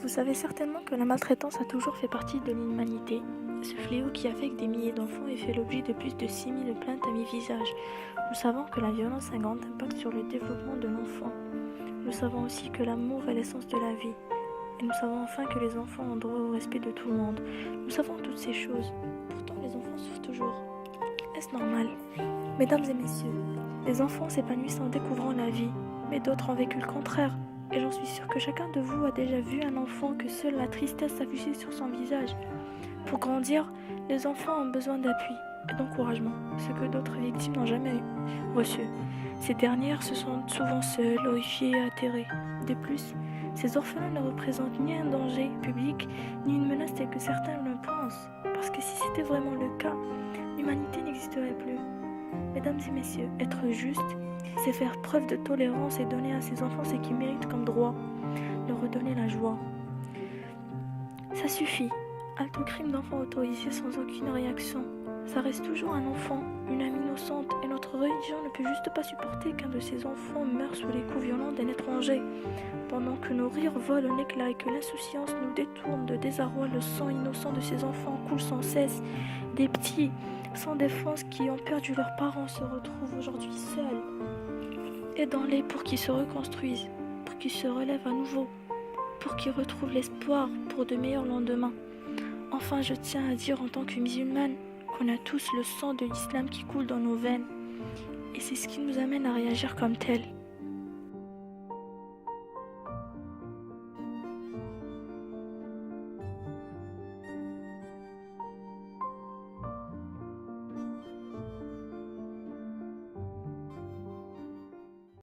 Vous savez certainement que la maltraitance a toujours fait partie de l'humanité. Ce fléau qui affecte des milliers d'enfants et fait l'objet de plus de 6000 plaintes à mi-visage. Nous savons que la violence a un grand impact sur le développement de l'enfant. Nous savons aussi que l'amour est l'essence de la vie. Et nous savons enfin que les enfants ont droit au respect de tout le monde. Nous savons toutes ces choses. Pourtant, les enfants souffrent toujours. Est-ce normal? Mesdames et messieurs, les enfants s'épanouissent en découvrant la vie, mais d'autres ont vécu le contraire. Et j'en suis sûre que chacun de vous a déjà vu un enfant que seule la tristesse s'affichait sur son visage. Pour grandir, les enfants ont besoin d'appui et d'encouragement, ce que d'autres victimes n'ont jamais reçu. Ces dernières se sentent souvent seules, horrifiées et atterrées. De plus, ces orphelins ne représentent ni un danger public, ni une menace telle que certains le pensent. Parce que si c'était vraiment le cas, l'humanité n'existerait plus. Mesdames et messieurs, être juste, c'est faire preuve de tolérance et donner à ces enfants ce qu'ils méritent comme droit, leur redonner la joie. Ça suffit. Halte au crime d'enfant autorisé sans aucune réaction. Ça reste toujours un enfant, une âme innocente, et notre religion ne peut juste pas supporter qu'un de ces enfants meure sous les coups violents d'un étranger. Pendant que nos rires volent en éclats et que l'insouciance nous détourne de désarroi, le sang innocent de ces enfants coule sans cesse. Des petits, sans défense, qui ont perdu leurs parents se retrouvent aujourd'hui seuls. Aidons-les pour qu'ils se reconstruisent, pour qu'ils se relèvent à nouveau, pour qu'ils retrouvent l'espoir pour de meilleurs lendemains. Enfin, je tiens à dire en tant que musulmane qu'on a tous le sang de l'islam qui coule dans nos veines. Et c'est ce qui nous amène à réagir comme tel.